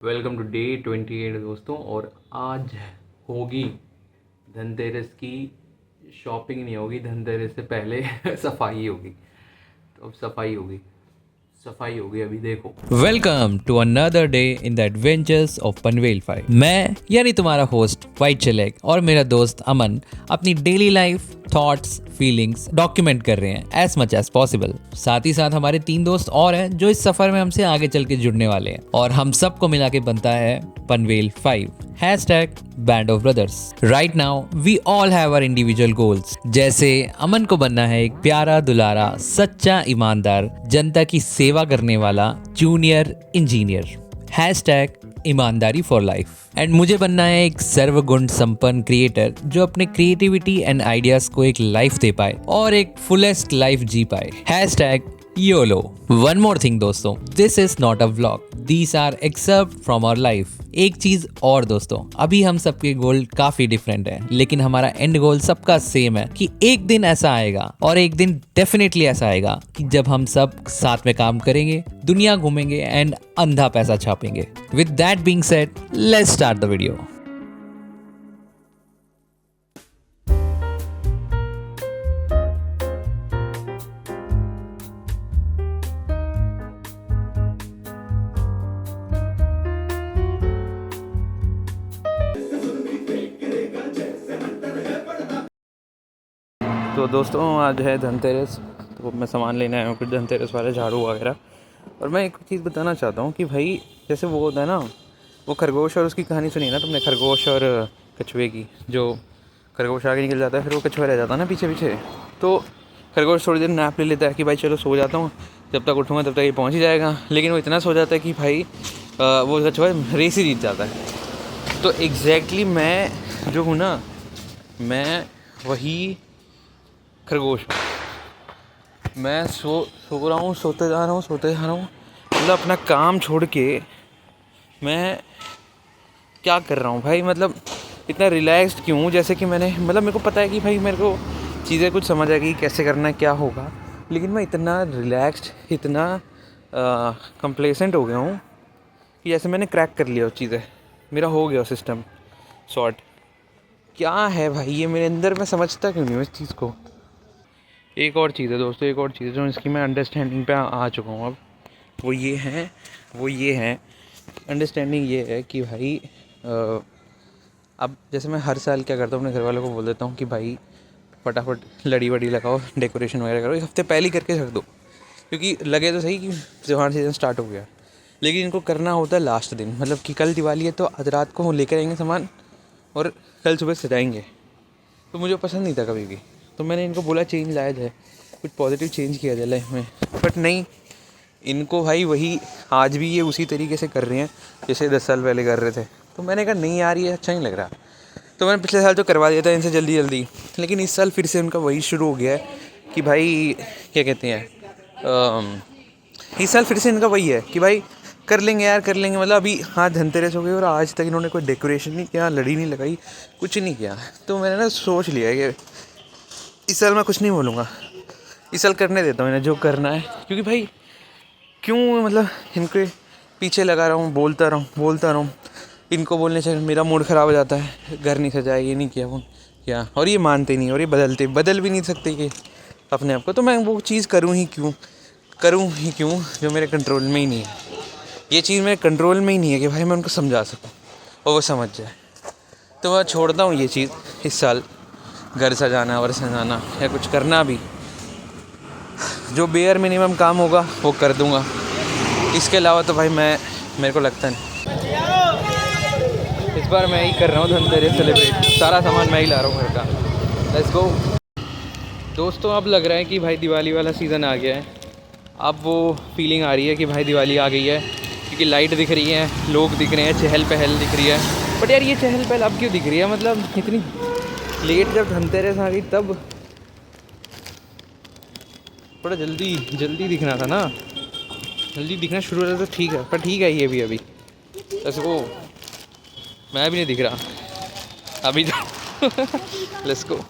Welcome to day 28 दोस्तों। और आज होगी धनतेरस की शॉपिंग। नहीं होगी धनतेरस से पहले सफाई होगी। तो अब सफाई होगी अभी देखो। Welcome to another day in the adventures of Panvel 5। मैं यानी तुम्हारा होस्ट वाइट चलेक और मेरा दोस्त अमन अपनी daily life thoughts feelings document कर रहे हैं एज मच एज पॉसिबल। साथ ही साथ हमारे 3 दोस्त और हैं जो इस सफर में हमसे आगे चल के जुड़ने वाले हैं और हम सबको मिला के बनता है Panvel 5 #Band of Brothers। Right now we all have our individual goals। जैसे अमन को बनना है एक प्यारा दुलारा सच्चा ईमानदार जनता की सेवा करने वाला जूनियर इंजीनियर #ईमानदारी फॉर लाइफ। एंड मुझे बनना है एक सर्वगुण संपन्न क्रिएटर जो अपने क्रिएटिविटी एंड आइडियाज को एक लाइफ दे पाए और एक फुलेस्ट लाइफ जी पाए YOLO। वन मोर थिंग दोस्तों, this is not a vlog, these are excerpt from our life. एक चीज और दोस्तों, अभी हम सबके गोल काफी डिफरेंट है लेकिन हमारा एंड गोल सबका सेम है कि एक दिन ऐसा आएगा और एक दिन डेफिनेटली ऐसा आएगा कि जब हम सब साथ में काम करेंगे, दुनिया घूमेंगे एंड अंधा पैसा छापेंगे। With that being said, let's start the video. तो दोस्तों आज है धनतेरस, तो मैं सामान लेने आया हूँ कुछ धनतेरस वाले झाड़ू वगैरह। और मैं एक चीज़ बताना चाहता हूँ कि भाई जैसे वो होता है ना, वो खरगोश और उसकी कहानी सुनी ना तुमने, खरगोश और कछुए की। जो खरगोश आगे निकल जाता है फिर वो कछुआ रह जाता है ना पीछे पीछे। तो खरगोश थोड़ी देर नैप ले लेता है कि भाई चलो सो जाता हूँ, जब तक उठूँगा तब तक ये पहुँच ही जाएगा। लेकिन वो इतना सो जाता है कि भाई वो कछुआ रेस ही जीत जाता है। तो एग्जैक्टली मैं जो हूँ ना, मैं वही खरगोश। मैं सो रहा हूँ, सोते जा रहा हूँ, मतलब अपना काम छोड़ के मैं क्या कर रहा हूँ भाई, मतलब इतना रिलैक्स्ड क्यों, जैसे कि मैंने मतलब मेरे को पता है कि भाई मेरे को चीज़ें कुछ समझ आएगी कैसे करना है क्या होगा, लेकिन मैं इतना रिलैक्स्ड, इतना कंप्लेसेंट हो गया हूँ कि जैसे मैंने क्रैक कर लिया वो चीज़ें, मेरा हो गया सिस्टम सॉर्ट। क्या है भाई ये मेरे अंदर, मैं समझता क्यों नहीं हूँ इस चीज़ को। एक और चीज़ है दोस्तों, एक और चीज़ जो इसकी मैं अंडरस्टैंडिंग पे आ चुका हूँ अब, वो ये है अंडरस्टैंडिंग ये है कि भाई अब जैसे मैं हर साल क्या करता हूँ, अपने घर वालों को बोल देता हूँ कि भाई फटाफट लड़ी वड़ी लगाओ, डेकोरेशन वगैरह करो, एक हफ्ते पहले ही करके रख दो, क्योंकि लगे तो सही कि त्योहार सीज़न स्टार्ट हो गया, लेकिन इनको करना होता है लास्ट दिन। मतलब कि कल दिवाली है तो आज रात को लेकर आएंगे सामान और कल सुबह सजाएंगे। तो मुझे पसंद नहीं था कभी भी, तो मैंने इनको बोला चेंज लाया जाए, कुछ पॉजिटिव चेंज किया जाए लाइफ में, बट नहीं, इनको भाई वही आज भी ये उसी तरीके से कर रहे हैं जैसे 10 साल पहले कर रहे थे। तो मैंने कहा नहीं यार ये अच्छा नहीं लग रहा, तो मैंने पिछले साल तो करवा दिया था इनसे जल्दी, लेकिन इस साल फिर से उनका वही शुरू हो गया है कि भाई क्या कहते हैं, इस साल फिर से इनका वही है कि भाई कर लेंगे यार कर लेंगे। मतलब अभी हाँ धनतेरस हो गई और आज तक इन्होंने कोई डेकोरेशन नहीं किया, लड़ी नहीं लगाई, कुछ नहीं किया। तो मैंने ना सोच लिया कि इस साल मैं कुछ नहीं बोलूँगा, इस साल करने देता हूँ इन्हें जो करना है, क्योंकि भाई क्यों मतलब इनके पीछे लगा रहा हूँ, बोलता रहूँ। इनको बोलने से मेरा मूड ख़राब हो जाता है, घर नहीं सजाया, ये नहीं किया, वो क्या, और ये मानते नहीं और ये बदल भी नहीं सकते कि अपने आप को। तो मैं वो चीज़ करूँ ही क्यों जो मेरे कंट्रोल में ही नहीं है। ये चीज़ मेरे कंट्रोल में ही नहीं है कि भाई मैं उनको समझा सकूँ और वो समझ जाए। तो मैं छोड़ता हूँ ये चीज़ इस साल, घर सजाना या कुछ करना भी, जो बेयर मिनिमम काम होगा वो कर दूंगा। इसके अलावा तो भाई मेरे को लगता नहीं। इस बार मैं ही कर रहा हूँ धनतेरस सेलिब्रेट, सारा सामान मैं ही ला रहा हूँ घर का। लेट्स गो दोस्तों। अब लग रहा है कि भाई दिवाली वाला सीज़न आ गया है, अब वो फीलिंग आ रही है कि भाई दिवाली आ गई है, क्योंकि लाइट दिख रही है, लोग दिख रहे हैं, चहल पहल दिख रही है। बट यार ये चहल पहल अब क्यों दिख रही है, मतलब इतनी लेट जब धनतेरस आ गई तब थोड़ा जल्दी दिखना था ना, जल्दी दिखना शुरू हो रहा तो ठीक है, पर ठीक है ये भी अभी ऐसे वो मैं भी नहीं दिख रहा अभी तो लेट्स गो।